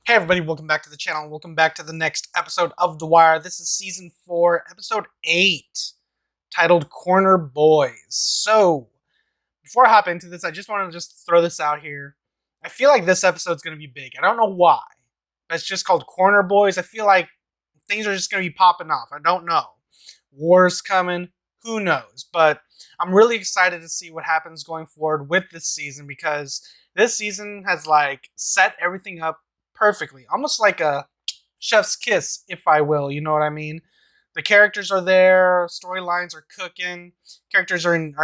Hey everybody, welcome back to the channel. Welcome back to the next episode of The Wire. This is Season 4, Episode 8, titled Corner Boys. So, before I hop into this, I just want to throw this out here. I feel like this episode's going to be big. I don't know why. But it's just called Corner Boys. I feel like things are just going to be popping off. I don't know. War's coming. Who knows? But I'm really excited to see what happens going forward with this season because this season has set everything up perfectly, almost like a chef's kiss, if I will. You know what I mean? The characters are there, storylines are cooking, characters are in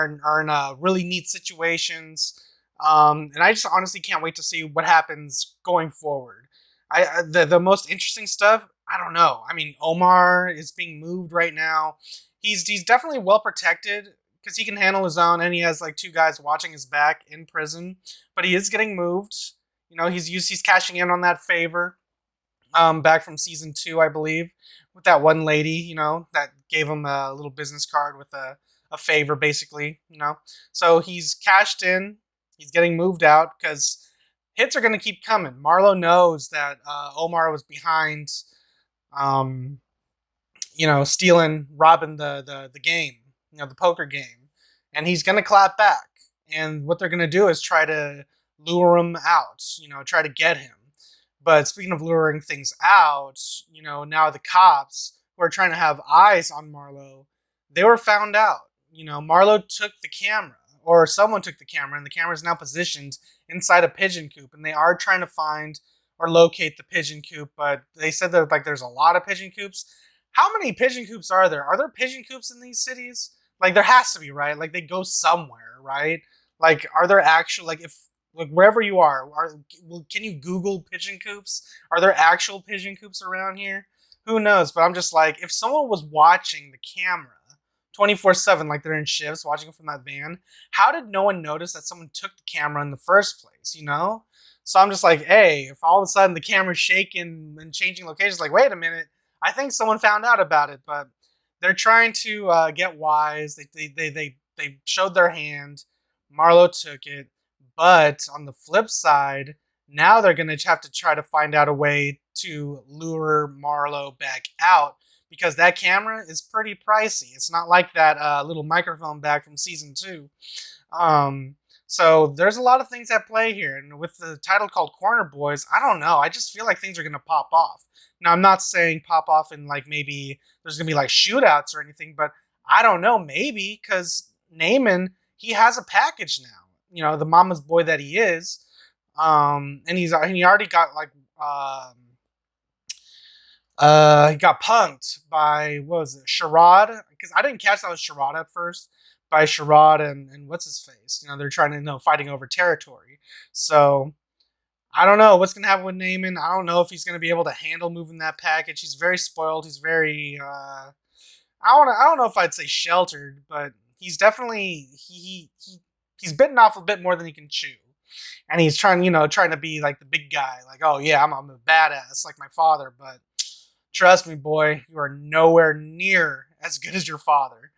really neat situations, and I just honestly can't wait to see what happens going forward. The most interesting stuff, I don't know. I mean, Omar is being moved right now. He's definitely well protected because he can handle his own, and he has like two guys watching his back in prison. But he is getting moved. You know, he's cashing in on that favor back from season 2, I believe, with that one lady, you know, that gave him a little business card with a favor, basically, you know. So he's cashed in. He's getting moved out because hits are going to keep coming. Marlo knows that Omar was behind, um, robbing the game, you know, the poker game, and he's going to clap back. And what they're going to do is try to lure him out, you know, try to get him. But speaking of luring things out, you know, now the cops who are trying to have eyes on Marlo, they were found out. You know, Marlo took the camera, or someone took the camera, and the camera is now positioned inside a pigeon coop, and they are trying to find or locate the pigeon coop. But they said that there's a lot of pigeon coops. How many pigeon coops are there? Are there pigeon coops in these cities? Like there has to be, right? Like they go somewhere, right? Like are there actual if wherever you are, can you Google pigeon coops? Are there actual pigeon coops around here? Who knows? But I'm just like, if someone was watching the camera 24/7, like they're in shifts watching from that van, how did no one notice that someone took the camera in the first place? You know? So I'm just like, hey, if all of a sudden the camera's shaking and changing locations, like, wait a minute, I think someone found out about it. But they're trying to get wise. They showed their hand. Marlo took it. But on the flip side, now they're going to have to try to find out a way to lure Marlo back out because that camera is pretty pricey. It's not like that little microphone bag from season 2. So there's a lot of things at play here. And with the title called Corner Boys, I don't know. I just feel like things are going to pop off. Now, I'm not saying pop off in like maybe there's going to be like shootouts or anything, but I don't know. Maybe because Naaman, he has a package now. You know, the mama's boy that he is. And he already got like he got punked by, what was it, Sherrod? Because I didn't catch that was Sherrod at first. By Sherrod and what's his face? You know, they're trying to, you know, fighting over territory. So I don't know what's gonna happen with Naaman. I don't know if he's gonna be able to handle moving that package. He's very spoiled. He's very I don't know if I'd say sheltered, but he's definitely he's bitten off a bit more than he can chew. And he's trying, you know, trying to be like the big guy, like, oh yeah, I'm a badass like my father, but trust me, boy, you are nowhere near as good as your father.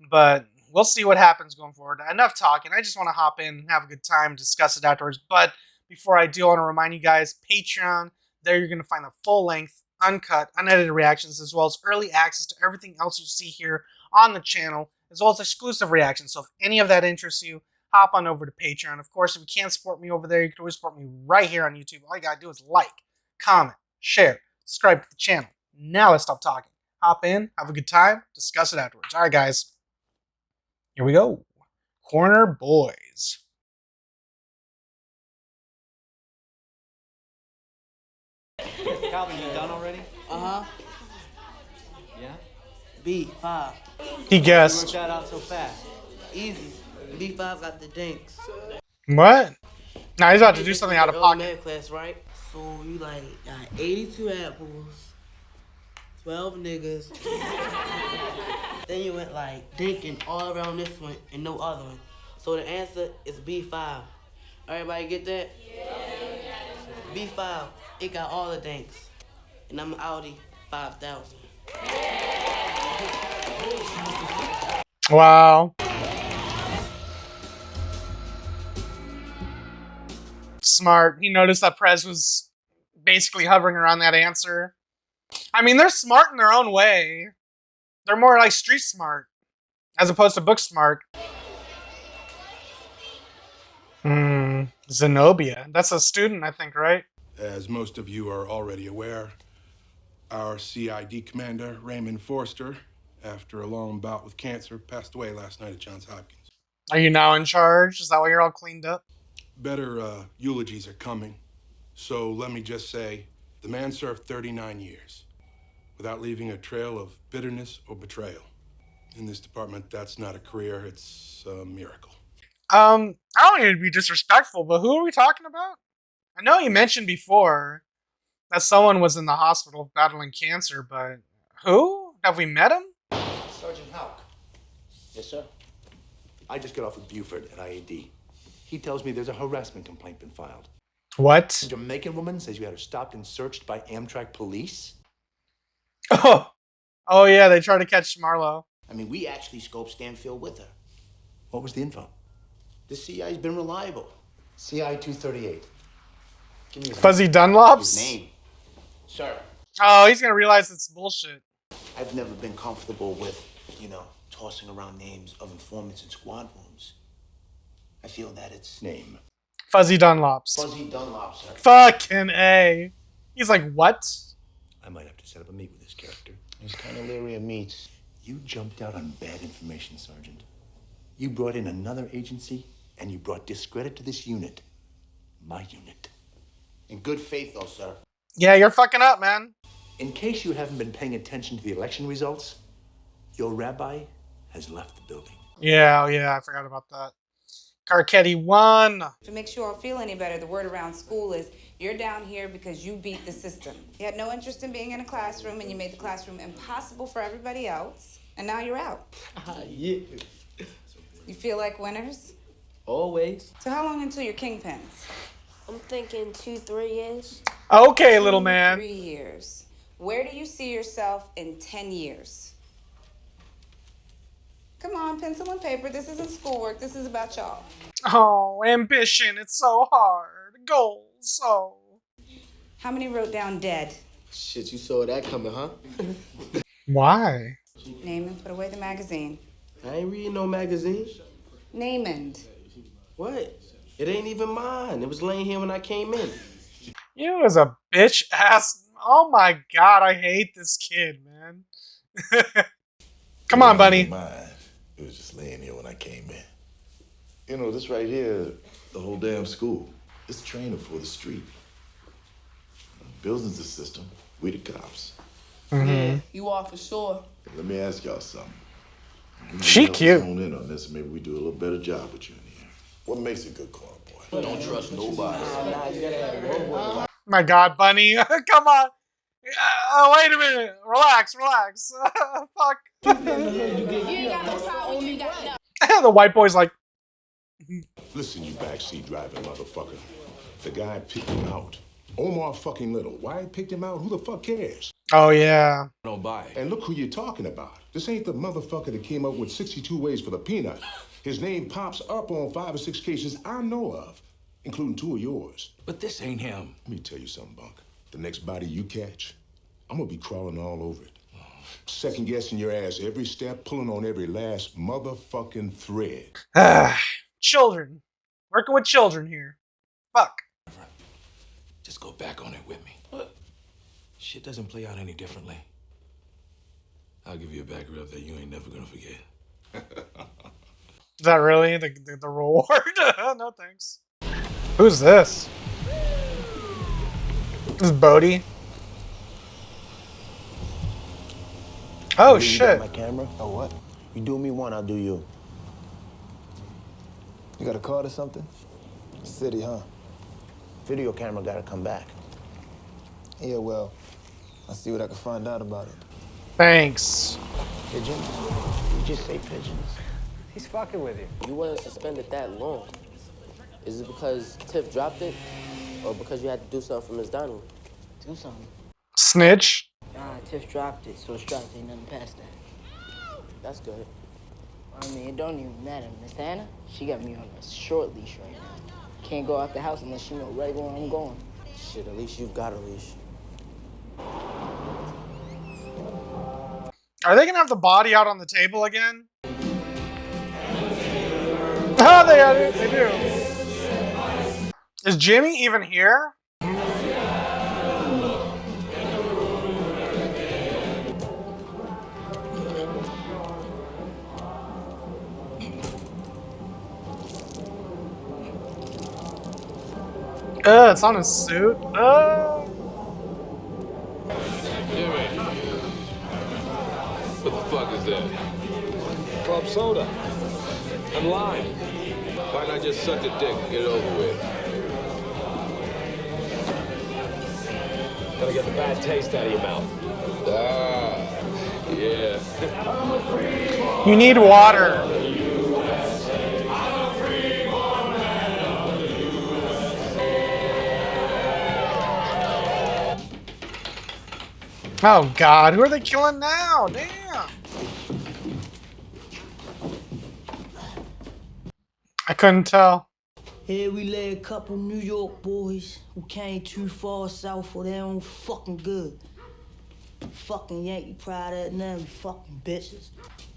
But we'll see what happens going forward. Enough talking. I just want to hop in and have a good time, discuss it afterwards. But before I do, I want to remind you guys, Patreon, there you're going to find the full-length, uncut, unedited reactions, as well as early access to everything else you see here on the channel, as well as exclusive reactions. So if any of that interests you, hop on over to Patreon. Of course, if you can't support me over there, you can always support me right here on YouTube. All you got to do is like, comment, share, subscribe to the channel. Now let's stop talking. Hop in, have a good time, discuss it afterwards. All right, guys. Here we go. Corner Boys. Calvin, you done already? Uh-huh. Yeah? B5. He You guessed. worked that out so fast. Easy. B5 got the dinks. What? Now he's about to do something out of pocket. Math class, right? So you got 82 apples, 12 niggas. Then you went dinking all around this one and no other one. So the answer is B5. Everybody get that? Yeah. B5, it got all the dinks. And I'm an Audi 5000. Wow. Smart. He noticed that Prez was basically hovering around that answer. I mean, they're smart in their own way. They're more like street smart as opposed to book smart. Zenobia. That's a student, I think, right? As most of you are already aware, our CID commander, Raymond Forster, after a long bout with cancer, passed away last night at Johns Hopkins. Are you now in charge? Is that why you're all cleaned up? Better eulogies are coming. So let me just say, the man served 39 years without leaving a trail of bitterness or betrayal. In this department, that's not a career, it's a miracle. I don't mean to be disrespectful, but who are we talking about? I know you mentioned before that someone was in the hospital battling cancer, but who? Have we met him? Sergeant Houck. Yes, sir. I just got off with Buford at IAD. He tells me there's a harassment complaint been filed. What? A Jamaican woman says you had her stopped and searched by Amtrak police. Oh yeah, they tried to catch Marlo. I mean, we actually scoped Stanfield with her. What was the info? The CI's been reliable. CI 238. Give me his Fuzzy His Dunlops? name. Sir, Oh, he's gonna realize it's bullshit. I've never been comfortable with, tossing around names of informants in squad rooms. I feel that it's name. Fuzzy Dunlops. Fuzzy Dunlop, sir. Fucking A. He's like, what? I might have to set up a meet with this character. He's kind of leery of meats. You jumped out on bad information, Sergeant. You brought in another agency, and you brought discredit to this unit. My unit. In good faith, though, sir. Yeah, you're fucking up, man. In case you haven't been paying attention to the election results, your rabbi has left the building. Yeah, I forgot about that. Carcetti won. If it makes you all feel any better, the word around school is you're down here because you beat the system. You had no interest in being in a classroom, and you made the classroom impossible for everybody else, and now you're out. Yeah. You feel like winners? Always. So how long until you're kingpins? I'm thinking 2-3 years. Okay, little man. 3 years. Where do you see yourself in 10 years? Come on, pencil and paper. This isn't schoolwork. This is about y'all. Oh, ambition. It's so hard. Goals. Oh. How many wrote down dead? Shit, you saw that coming, huh? Why? Name and put away the magazine. I ain't reading no magazine. Name and. What? It ain't even mine. It was laying here when I came in. You as a bitch ass. Oh my god, I hate this kid, man. Come on, buddy. Mine. It was just laying here when I came in. You know, this right here, the whole damn school. It's training for the street. Building's the system. We the cops. Yeah, you are for sure. Let me ask y'all something. She cute. Hone in on this, and maybe we do a little better job with you in here. What makes a good car boy? Don't trust nobody. My god, Bunny. Come on. Oh, wait a minute. Relax. Fuck. The white boy's like, Listen, you backseat driving motherfucker. The guy picked him out. Omar fucking Little. Why he picked him out? Who the fuck cares? oh yeah. Don't buy it. And look who you're talking about. This ain't the motherfucker that came up with 62 ways for the peanut. His name pops up on 5 or 6 cases I know of, including 2 of yours. But this ain't him. Let me tell you something, Bunk. The next body you catch, I'm gonna be crawling all over it. Second guessing your ass every step, pulling on every last motherfucking thread. Children. Working with children here. Fuck. Just go back on it with me. What? Shit doesn't play out any differently. I'll give you a back rub that you ain't never gonna forget. Is that really the reward? No thanks. Who's this? This is Bodhi. Oh You shit. got my camera? Oh, what? You do me one, I'll do you. You got a card or something? City, huh? Video camera gotta come back. Yeah, well, I'll see what I can find out about it. Thanks. Pigeons? You just say pigeons. He's fucking with you. You weren't suspended that long. Is it because Tiff dropped it, or because you had to do something from his dining room? Do something. Snitch. Nah, Tiff dropped it, so it's dropped. Ain't nothing past that. That's good. I mean, it don't even matter. Miss Hannah, she got me on a short leash right now. Can't go out the house unless she know right where I'm going. Shit, at least you've got a leash. Are they gonna have the body out on the table again? Oh, they do. Is Jimmy even here? It's on his suit. Jimmy. What the fuck is that? Club soda. I'm lying. Why not just suck the dick and get it over with? Gotta get the bad taste out of your mouth. Ah, yeah. You need water. Oh God, who are they killing now? Damn. I couldn't tell. Here we lay a couple New York boys who came too far south for their own fucking good. Fucking Yankee pride at them, you fucking bitches.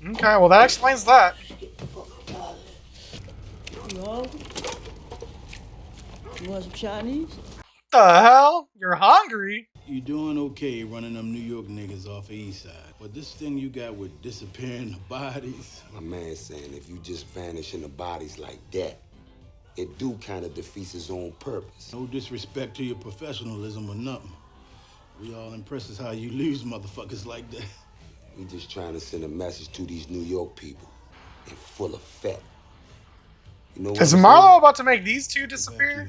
Okay, well that explains that. Get the fuck out of here. You hungry? You want some Chinese? The hell? You're hungry? You doing okay running them New York niggas off the east side. But this thing you got with disappearing the bodies. My man's saying if you just vanish in the bodies like that, it do kind of defeats his own purpose. No disrespect to your professionalism or nothing. We all impressed as how you lose motherfuckers like that. We just trying to send a message to these New York people in full effect. You know what Is I'm Marlo saying? about to make these two disappear?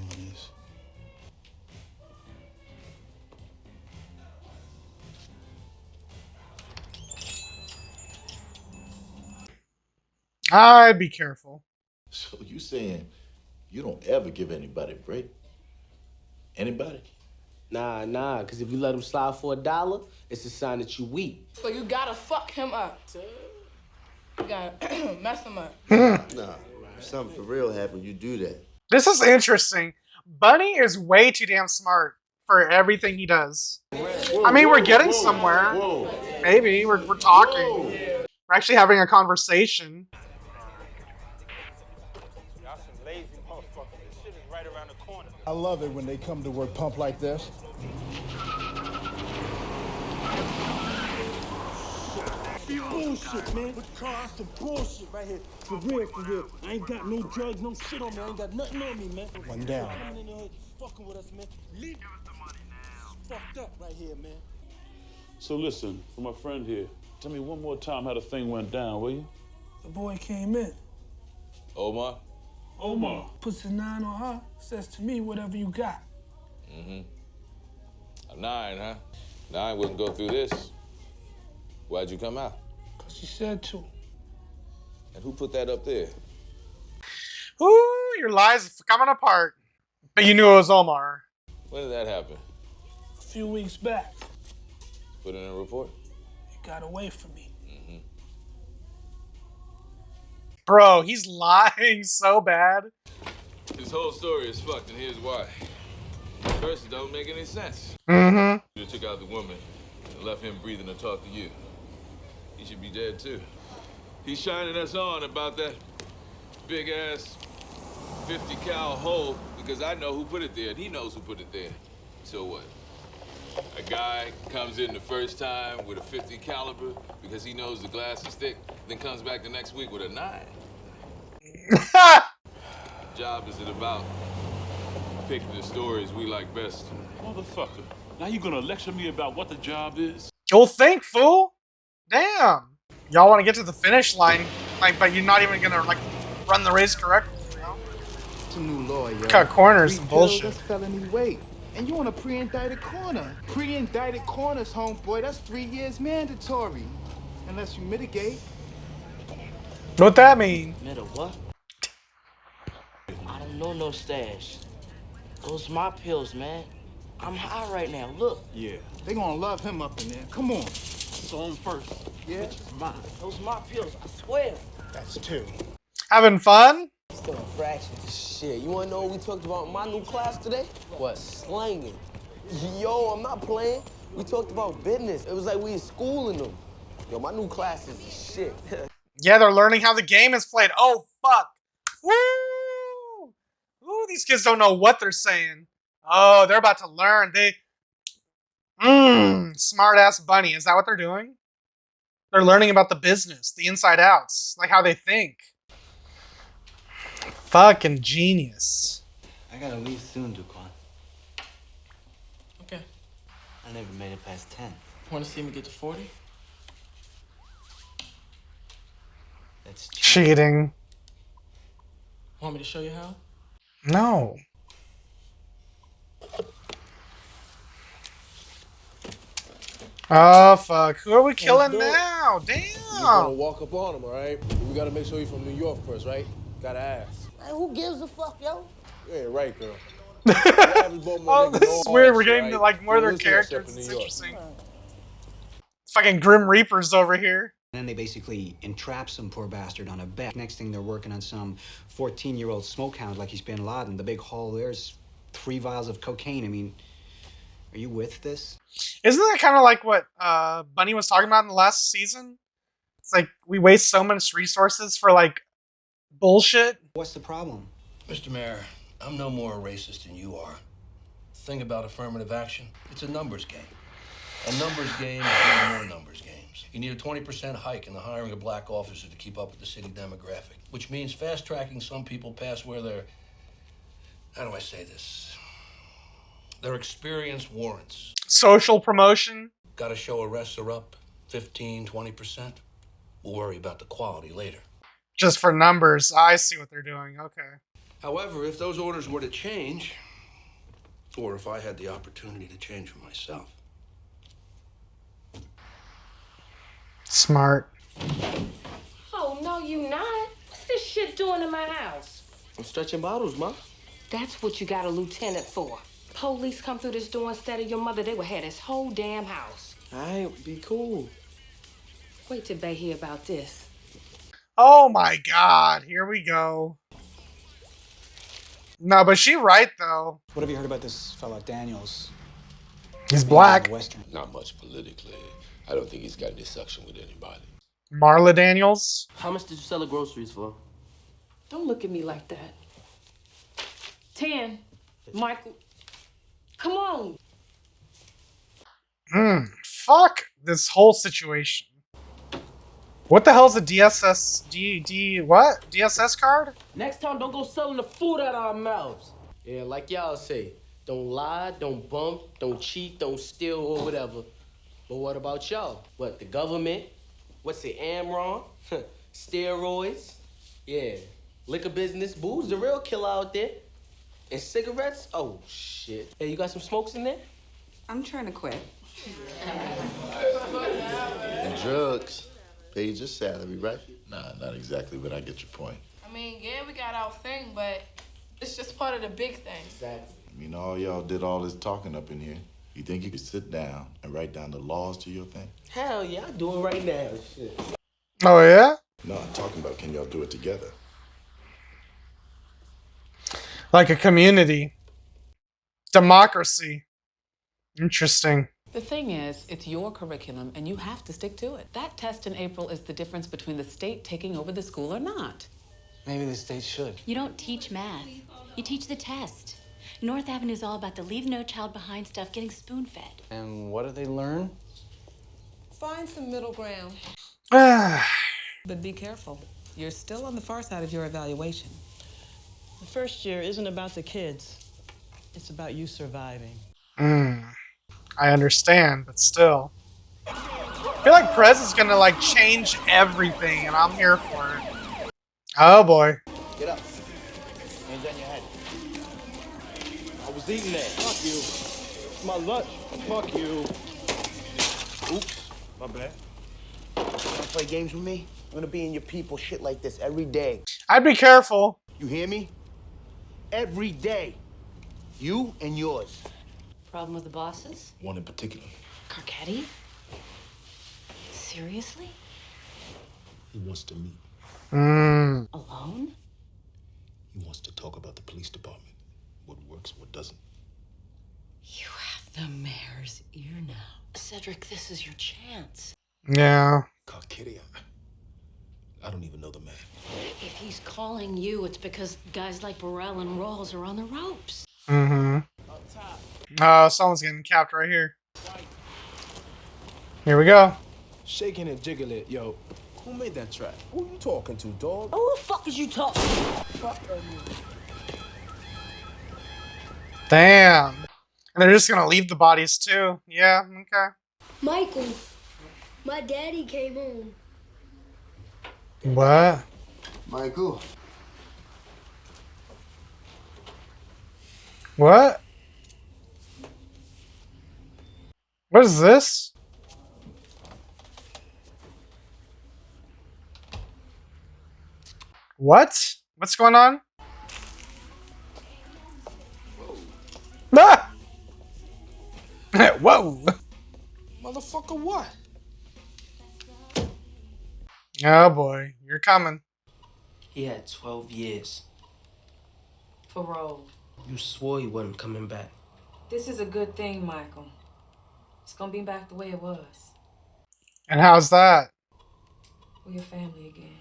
I'd be careful. So you saying you don't ever give anybody a break? Anybody? Nah, because if you let him slide for $1, it's a sign that you weak. So you gotta fuck him up. You gotta mess him up. Nah, if something for real happened, you do that. This is interesting. Bunny is way too damn smart for everything he does. I mean, we're getting somewhere. Maybe. We're talking. We're actually having a conversation. I love it when they come to work pumped like this. Bullshit, man. Some bullshit right here. For real, for real. I ain't got no drugs, no shit on me. I ain't got nothing on me, man. One down. Coming in here fucking with us, man. Leave. Fucked up right here, man. So listen, for my friend here, tell me one more time how the thing went down, will you? The boy came in. Omar? Omar puts a 9 on her, says to me, whatever you got. Mm-hmm. A 9, huh? 9 wouldn't go through this. Why'd you come out? Because she said to. And who put that up there? Ooh, your lies are coming apart. But you knew it was Omar. When did that happen? A few weeks back. Put in a report? He got away from me. Mm-hmm. Bro, he's lying so bad. This whole story is fucked, and here's why. First, it don't make any sense. Mm-hmm. You took out the woman and left him breathing to talk to you. He should be dead, too. He's shining us on about that big-ass 50 cal hole because I know who put it there, and he knows who put it there. So what? A guy comes in the first time with a 50 caliber because he knows the glass is thick, then comes back the next week with a 9. Job is it about picking the stories we like best. Motherfucker, now you gonna lecture me about what the job is? You'll think, fool. Damn. Y'all want to get to the finish line, like, but you're not even gonna like run the race correctly. You know? It's a new law, yo. Cut corners, 3 bullshit. pills, that's felony weight. And you on a pre-indicted corner. Pre-indicted corners, homeboy. That's 3 years mandatory. Unless you mitigate. What that mean? Middle what? I don't know no stash. Those my pills, man. I'm high right now. Look. Yeah. They gonna love him up in there. Come on. So him first. Yeah. Bitch is mine. Those my pills. I swear. That's 2. Having fun? Still a fraction. Shit, you wanna know what we talked about in my new class today? What? Slanging. Yo, I'm not playing. We talked about business. It was like we in school in them. Yo, my new class is shit. Yeah, they're learning how the game is played. Oh, fuck. Woo! Ooh, these kids don't know what they're saying. Oh, they're about to learn. Smart ass bunny. Is that what they're doing? They're learning about the business, the inside outs, like how they think. Fucking genius. I gotta leave soon, Duquan. Okay. I never made it past 10. Want to see me get to 40? That's Cheating. Want me to show you how? No. Oh, fuck. Who are we killing now? You're just Damn. gonna walk up on him, all right? We gotta make sure you're from New York first, right? Gotta ask. Man, who gives a fuck, yo? Yeah, right, girl. Oh, Oh, this is weird. We're getting to like more of their characters. It's interesting. Fucking Grim Reapers over here. And then they basically entrap some poor bastard on a bet. Next thing they're working on some 14-year-old smokehound like he's bin Laden. The big haul there's 3 vials of cocaine. I mean, are you with this? Isn't that kind of like what Bunny was talking about in the last season? It's like we waste so much resources for like bullshit. What's the problem? Mr. Mayor, I'm no more a racist than you are. Thing about affirmative action, it's a numbers game. A numbers game is more numbers games. You need a 20% hike in the hiring of black officers to keep up with the city demographic, which means fast-tracking some people past where their, how do I say this? Their experience warrants. Social promotion. Got to show arrests are up 15, 20%. We'll worry about the quality later. Just for numbers. I see what they're doing. Okay. However, if those orders were to change, or if I had the opportunity to change for myself. Smart. Oh, no, you not. What's this shit doing in my house? I'm stretching bottles, Ma. That's what you got a lieutenant for. Police come through this door instead of your mother, they would have this whole damn house. All right, be cool. Wait till they hear about this. Oh my god. Here we go. No, but she right though. What have you heard about this fella, Daniels? He's black. Not much politically. I don't think he's got any suction with anybody. Marla Daniels. How much did you sell the groceries for? Don't look at me like that. 10. Michael, come on. Fuck this whole situation. What the hell's a what? DSS card? Next time, don't go selling the food out of our mouths. Yeah, like y'all say, don't lie, don't bump, don't cheat, don't steal, or whatever. But what about y'all? What, the government? What's it, Amron? Steroids? Yeah, liquor business, booze, the real killer out there. And cigarettes? Oh, shit. Hey, you got some smokes in there? I'm trying to quit. And drugs pays your salary, right? Nah, not exactly, but I get your point. I mean, yeah, we got our thing, but it's just part of the big thing. Exactly. I mean, all y'all did all this talking up in here. You think you could sit down and write down the laws to your thing? Hell yeah, I do it right now. Shit. Oh yeah? No, I'm talking about can y'all do it together? Like a community. Democracy. Interesting. The thing is, it's your curriculum and you have to stick to it. That test in April is the difference between the state taking over the school or not. Maybe the state should. You don't teach math. You teach the test. North Avenue is all about the leave no child behind stuff, getting spoon-fed. And what do they learn? Find some middle ground. But be careful. You're still on the far side of your evaluation. The first year isn't about the kids. It's about you surviving. I understand, but still. I feel like Prez is gonna like change everything, and I'm here for it. Oh boy. Get up. Hands on your head. I was eating that. Fuck you. It's my lunch. Fuck you. Oops. My bad. You wanna play games with me? I'm gonna be in your people shit like this every day. I'd be careful. You hear me? Every day. You and yours. Problem with the bosses? One in particular. Carcetti? Seriously? He wants to meet. Alone? He wants to talk about the police department. What works, what doesn't. You have The mayor's ear now. Cedric, this is your chance. Yeah. Kitty, I don't even know the man. If he's calling you, it's because guys like Burrell and Rawls are on the ropes. Mm-hmm. Someone's getting capped right here. Here we go. Shaking and jiggle it, yo. Who made that track? Who you talking to, dog? Who the fuck is you talking to? Damn. And they're just gonna leave the bodies too. Yeah, okay. Michael, my daddy came home. What? Michael. What? What is this? What? What's going on? Ah! Whoa! Motherfucker, what? Oh boy, you're coming. He had 12 years. Parole. You swore he wasn't coming back. This is a good thing, Michael. It's gonna be back the way it was. And how's that? We're your family again.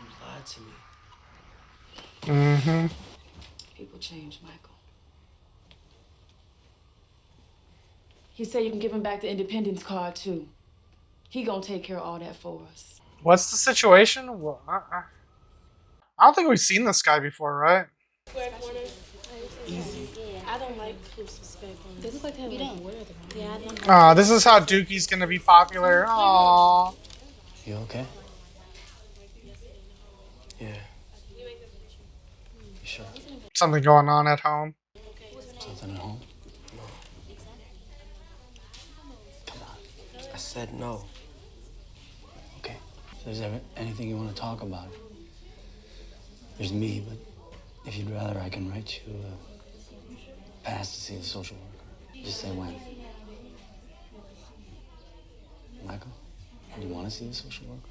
You lied to me. Mm-hmm. People change, Michael. He said you can give him back the independence card, too. He gonna take care of all that for us. What's the situation? I don't think we've seen this guy before, right? Easy. I don't like disrespect. They look like they have You like don't. wear them. Yeah, I don't. Oh, this is how Dookie's gonna be popular. Aww. You okay? Yeah. You sure? Something going on at home. Something at home? I said no. Okay. So is there anything you want to talk about? There's me, but if you'd rather, I can write you a pass to see the social worker. Just say when. Michael, do you want to see the social worker?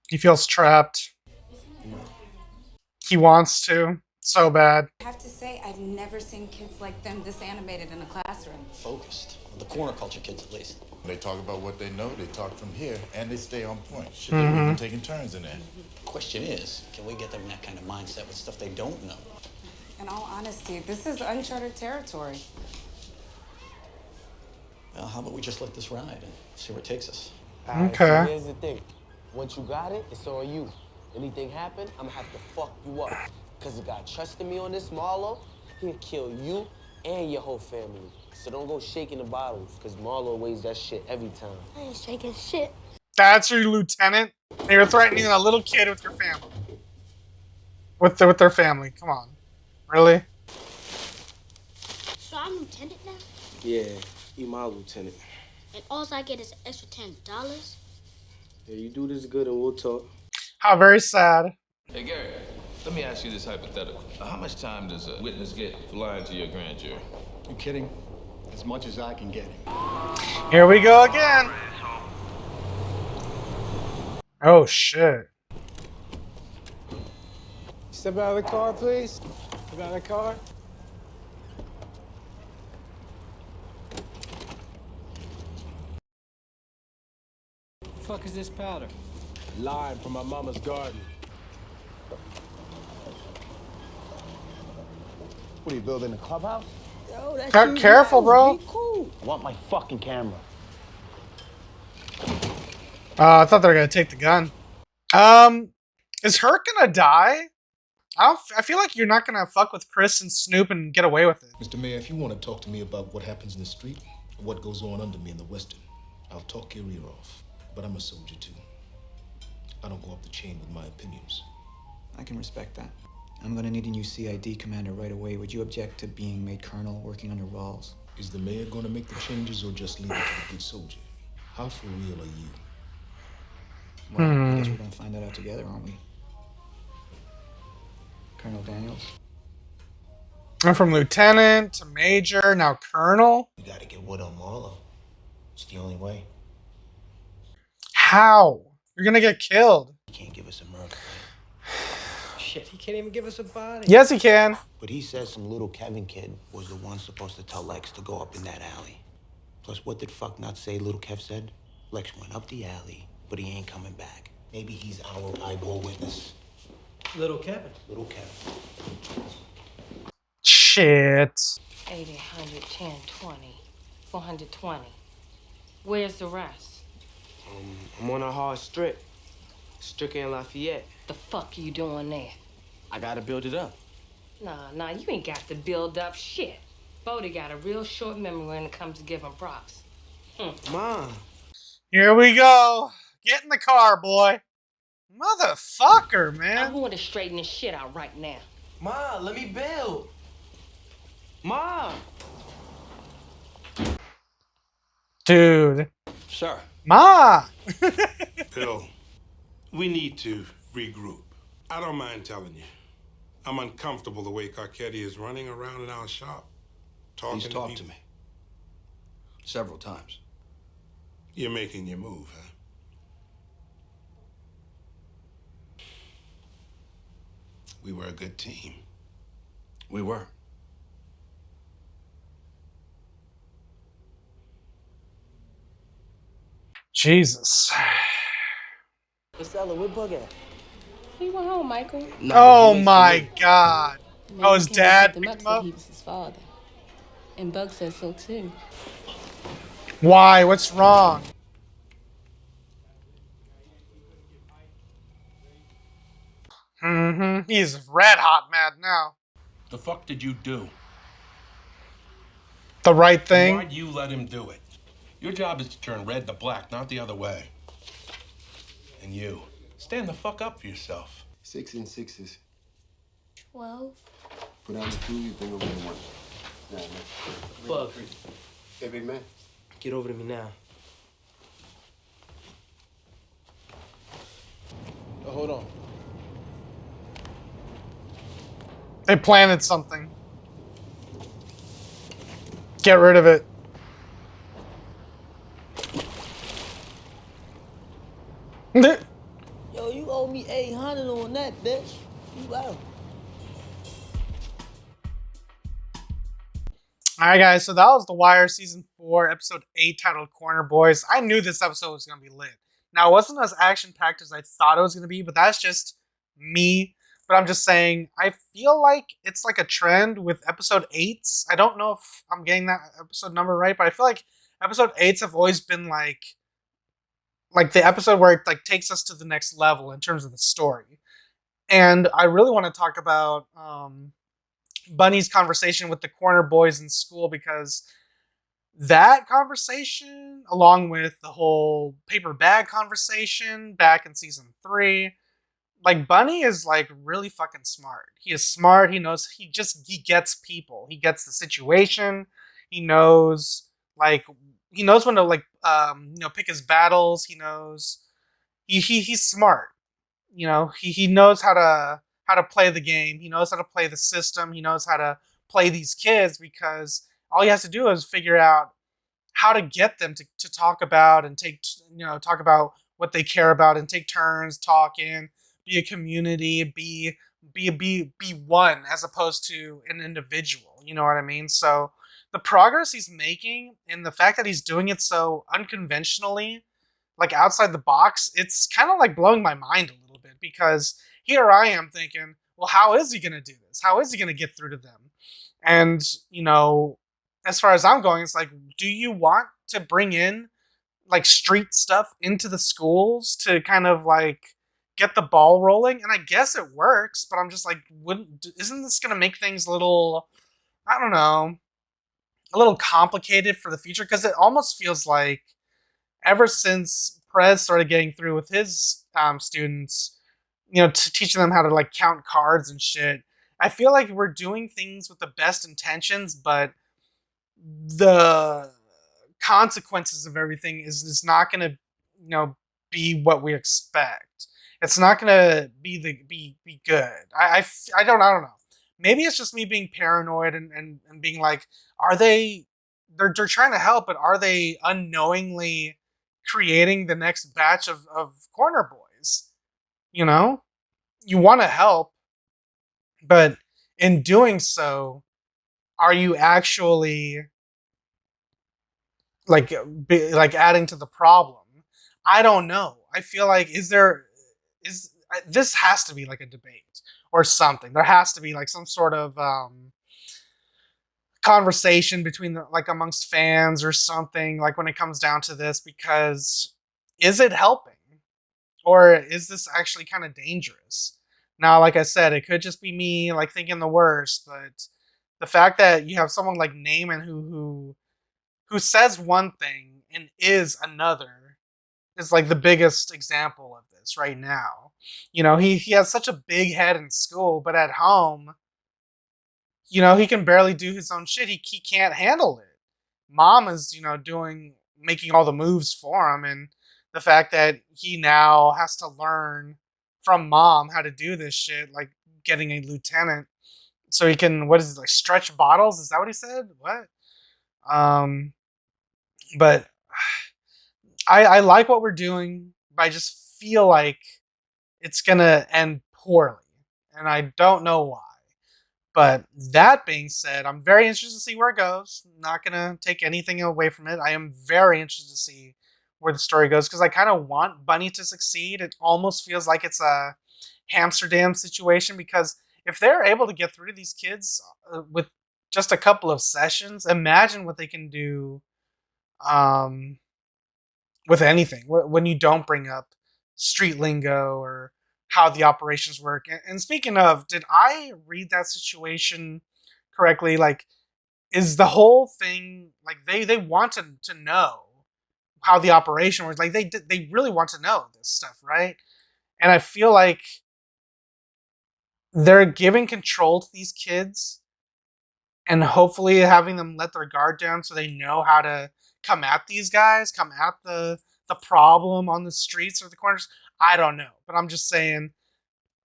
He feels trapped. He wants to so bad. I have to say, I've never seen kids like them this animated in a classroom. Focused. The corner culture kids, at least. They talk about what they know, they talk from here, and they stay on point. Shit, they're even taking turns in there. Question is, can we get them in that kind of mindset with stuff they don't know? In all honesty, this is uncharted territory. Well, how about we just let this ride and see where it takes us? So here's the thing. Once you got it, it's on you. Anything happen, I'm gonna have to fuck you up. Cause the guy trusted me on this Marlo, he'll kill you and your whole family. So don't go shaking the bottles, cause Marlo weighs that shit every time. I ain't shaking shit. That's your lieutenant? And you're threatening a little kid with your family. With their family. Come on. Really? So I'm lieutenant now? Yeah, he my lieutenant. And all I get is an extra $10? Yeah, you do this good and we'll talk. How very sad. Hey, Gary, let me ask you this hypothetical. How much time does a witness get for lying to your grand jury? You kidding? As much as I can get him. Here we go again. Oh, shit. Step out of the car, please. Step out of the car. Fuck is this powder? Lime from my mama's garden. What are you building, a clubhouse? Yo, that's Careful, bro. Cool. I want my fucking camera. I thought they were gonna take the gun. Is Herc gonna die? I feel like you're not gonna fuck with Chris and Snoop and get away with it. Mr. Mayor, if you want to talk to me about what happens in the street, or what goes on under me in the Western, I'll talk your ear off. But I'm a soldier too. I don't go up the chain with my opinions. I can respect that. I'm gonna need a new CID commander right away. Would you object to being made colonel working under Rawls? Is the mayor gonna make the changes or just leave it to the good soldier? How for real are you? Well, I guess we're gonna find that out together, aren't we? Colonel Daniels? I'm from lieutenant to major, now colonel. You gotta get wood on Marlo. It's the only way. How? You're gonna get killed. You can't give us a murder. Shit, he can't even give us a body. Yes, he can. But he says some little Kevin kid was the one supposed to tell Lex to go up in that alley. Plus, what did fuck not say little Kev said? Lex went up the alley, but he ain't coming back. Maybe he's our eyeball witness. Little Kevin. Little Kevin. Shit. 80, 100, 10, 20, 420. Where's the rest? I'm on a hard strip. Stricker in Lafayette. The fuck are you doing there? I gotta build it up. Nah, you ain't got to build up shit. Bodie got a real short memory when it comes to giving props. Mom. Here we go. Get in the car, boy. Motherfucker, man. I'm going to straighten this shit out right now. Ma, let me build. Ma. Dude. Sir. Ma. Bill, we need to regroup. I don't mind telling you. I'm uncomfortable the way Carcetti is running around in our shop. He's talked to me. Several times. You're making your move, huh? We were a good team. We were. Jesus. What's Ella? Where Bug at? He went home, Michael. Oh my God. Oh, his dad picked him up. He was his father. And Bug said so too. Why? What's wrong? He's red hot mad now. The fuck did you do? The right thing. Why'd you let him do it? Your job is to turn red to black, not the other way. And you, stand the fuck up for yourself. 6 and 6s. 12. Put on the 2, you bring over the 1. Nah, man. Bug. Hey, big man. Get over to me now. Oh, hold on. They planted something. Get rid of it. Yo, you owe me 800 on that, bitch. You out. Alright guys, so that was The Wire Season 4, Episode 8, titled Corner Boys. I knew this episode was going to be lit. Now, it wasn't as action-packed as I thought it was going to be, but that's just me. But I'm just saying, I feel like it's like a trend with Episode 8s. I don't know if I'm getting that episode number right, but I feel like Episode 8s have always been like the episode where it like takes us to the next level in terms of the story. And I really want to talk about Bunny's conversation with the corner boys in school, because that conversation, along with the whole paper bag conversation back in season 3, like Bunny is like really fucking smart. He is smart. He knows, he gets people. He gets the situation. He knows when to pick his battles. He knows he's smart. He knows how to play the game. He knows how to play the system. He knows how to play these kids, because all he has to do is figure out how to get them to talk about and talk about what they care about and take turns talking, be a community, be one as opposed to an individual. You know what I mean? So the progress he's making and the fact that he's doing it so unconventionally, like outside the box, it's kind of like blowing my mind a little bit, because here I am thinking, well, how is he going to do this? How is he going to get through to them? And, as far as I'm going, it's like, do you want to bring in like street stuff into the schools to kind of like get the ball rolling? And I guess it works, but I'm just like, isn't this going to make things a little, I don't know, a little complicated for the future? Because it almost feels like ever since Perez started getting through with his students, teaching them how to like count cards and shit, I feel like we're doing things with the best intentions, but the consequences of everything is not going to, be what we expect. It's not going to be good. I don't know. Maybe it's just me being paranoid and being like, they're trying to help, but are they unknowingly creating the next batch of corner boys? You want to help, But in doing so, are you actually like like adding to the problem? I don't know. I feel like is this has to be like a debate or something. There has to be like some sort of conversation between like amongst fans or something like when it comes down to this, because is it helping or is this actually kind of dangerous? Now, like I said, it could just be me like thinking the worst, but the fact that you have someone like Naaman who says one thing and is another is like the biggest example of this right now. You know, he has such a big head in school, but at home, you know, he can barely do his own shit. He can't handle it. Mom is, you know, making all the moves for him, and the fact that he now has to learn from mom how to do this shit, like getting a lieutenant so he can, what is it, like stretch bottles? Is that what he said? What? Um but I like what we're doing, but I just feel like it's gonna end poorly. And I don't know why. But that being said, I'm very interested to see where it goes. Not gonna take anything away from it. I am very interested to see where the story goes because I kind of want Bunny to succeed. It almost feels like it's a Hamsterdam situation because if they're able to get through to these kids with just a couple of sessions, imagine what they can do um, with anything when you don't bring up street lingo or how the operations work. And speaking of, did I read that situation correctly? Like, is the whole thing like they want to know how the operation works? Like they really want to know this stuff, right? And I feel like they're giving control to these kids and hopefully having them let their guard down so they know how to come at these guys, come at the problem on the streets or the corners. I don't know, but I'm just saying.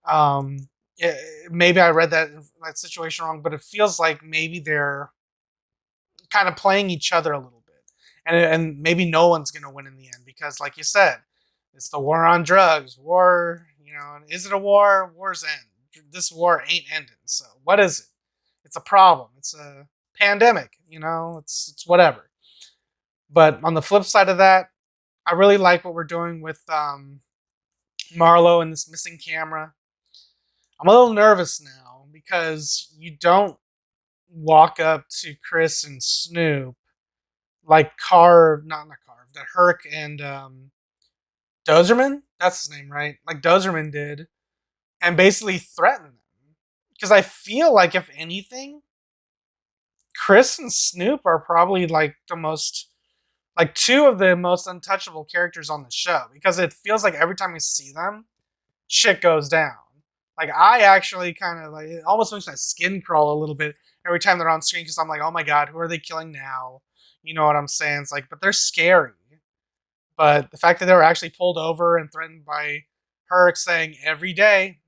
Um, Maybe I read that situation wrong, but it feels like maybe they're kind of playing each other a little bit, and maybe no one's gonna win in the end because, like you said, it's the war on drugs. War, you know, is it a war? War's end. This war ain't ending. So what is it? It's a problem. It's a pandemic. You know, it's whatever. But on the flip side of that, I really like what we're doing with Marlo and this missing camera. I'm a little nervous now because you don't walk up to Chris and Snoop like not Carve, that Herc and Dozerman, that's his name, right? Like Dozerman did, and basically threaten them. Because I feel like if anything, Chris and Snoop are probably like like two of the most untouchable characters on the show. Because it feels like every time we see them, shit goes down. Like I actually kind of like it almost makes my skin crawl a little bit every time they're on screen because I'm like, oh my god, who are they killing now? You know what I'm saying? It's like, but they're scary. But the fact that they were actually pulled over and threatened by Herc saying every day,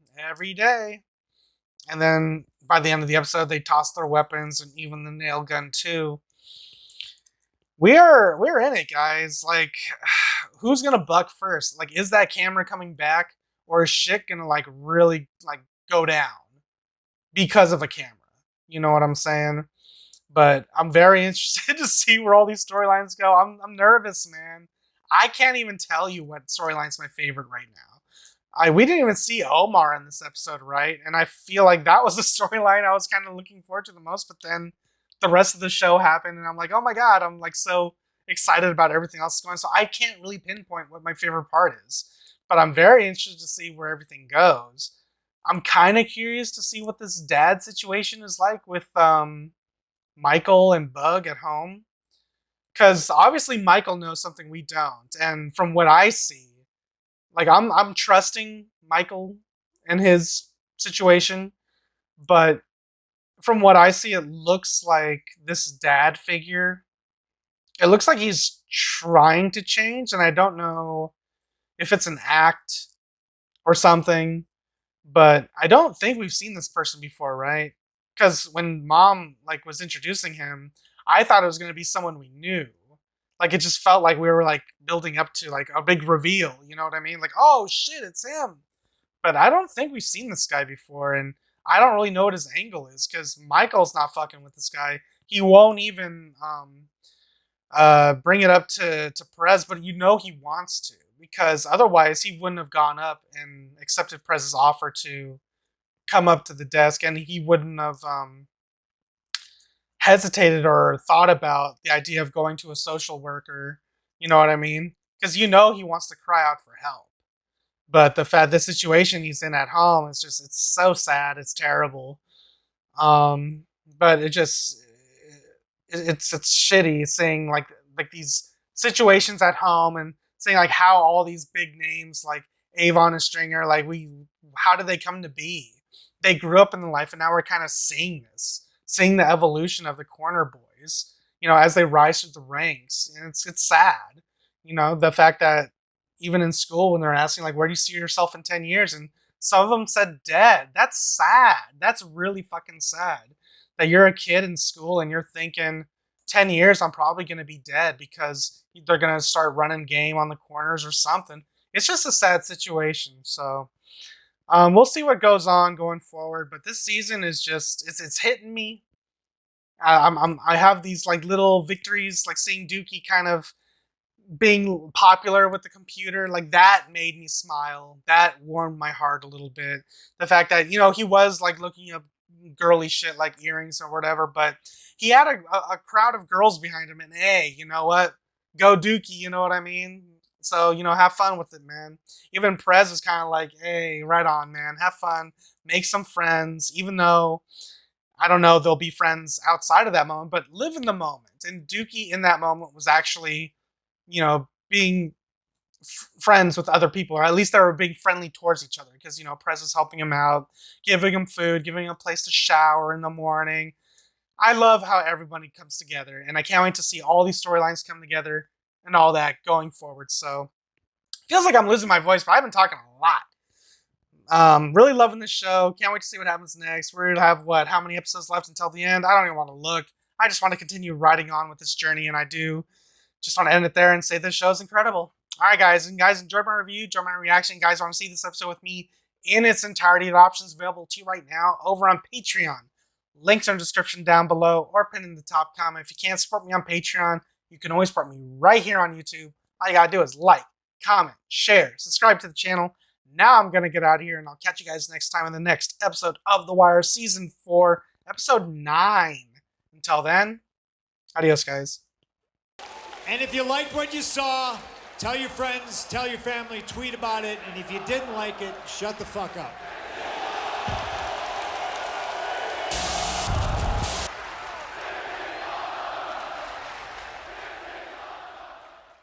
and then by the end of the episode they toss their weapons and even the nail gun too. We're in it, guys. Like, who's gonna buck first? Like, is that camera coming back, or is shit gonna like really like go down because of a camera? You know what I'm saying? But I'm very interested to see where all these storylines go. I'm nervous, man. I can't even tell you what storyline's my favorite right now. We didn't even see Omar in this episode, right? And I feel like that was the storyline I was kind of looking forward to the most. But then the rest of the show happened, and I'm like, oh my god, I'm like so excited about everything else going. So I can't really pinpoint what my favorite part is. But I'm very interested to see where everything goes. I'm kind of curious to see what this dad situation is like with Michael and Bug at home. Because obviously Michael knows something we don't. And from what I see, like I'm trusting Michael and his situation, but from what I see, it looks like this dad figure. It looks like he's trying to change, and I don't know if it's an act or something. But I don't think we've seen this person before, right? Because when Mom like was introducing him, I thought it was going to be someone we knew. Like it just felt like we were like building up to like a big reveal. You know what I mean? Like, oh shit, it's him. But I don't think we've seen this guy before, and I don't really know what his angle is because Michael's not fucking with this guy. He won't even bring it up to Perez, but you know he wants to because otherwise he wouldn't have gone up and accepted Perez's offer to come up to the desk, and he wouldn't have hesitated or thought about the idea of going to a social worker. You know what I mean? Because you know he wants to cry out for help. But the situation he's in at home is just, it's so sad. It's terrible. But it's shitty seeing like these situations at home and seeing like how all these big names like Avon and Stringer, like how did they come to be? They grew up in the life, and now we're kind of seeing seeing the evolution of the corner boys, as they rise through the ranks, and it's sad, the fact that even in school when they're asking like, where do you see yourself in 10 years, and some of them said dead. That's sad. That's really fucking sad that you're a kid in school and you're thinking 10 years I'm probably going to be dead because they're going to start running game on the corners or something. It's just a sad situation. So we'll see what goes on going forward, but this season is just it's hitting me. I have these like little victories, like seeing Dookie kind of being popular with the computer, like that made me smile. That warmed my heart a little bit. The fact that he was like looking up girly shit like earrings or whatever, but he had a crowd of girls behind him, and hey, you know what? Go Dookie, you know what I mean? So, have fun with it, man. Even Perez was kind of like, hey, right on, man. Have fun. Make some friends, even though I don't know, they'll be friends outside of that moment, but live in the moment. And Dookie in that moment was actually, being friends with other people, or at least they were being friendly towards each other because, Perez was helping him out, giving him food, giving him a place to shower in the morning. I love how everybody comes together, and I can't wait to see all these storylines come together and all that going forward. So, feels like I'm losing my voice, but I've been talking a lot. Really loving this show. Can't wait to see what happens next. We're gonna have how many episodes left until the end? I don't even want to look. I just want to continue riding on with this journey, and I do just want to end it there and say this show is incredible. All right, guys, and guys, enjoyed my review, enjoyed my reaction. Guys, want to see this episode with me in its entirety? The options available to you right now over on Patreon. Links are in the description down below or pinned in the top comment. If you can't support me on Patreon, you can always support me right here on YouTube. All you gotta do is like, comment, share, subscribe to the channel. Now I'm gonna get out of here, and I'll catch you guys next time in the next episode of The Wire Season 4, Episode 9. Until then, adios, guys. And if you liked what you saw, tell your friends, tell your family, tweet about it. And if you didn't like it, shut the fuck up.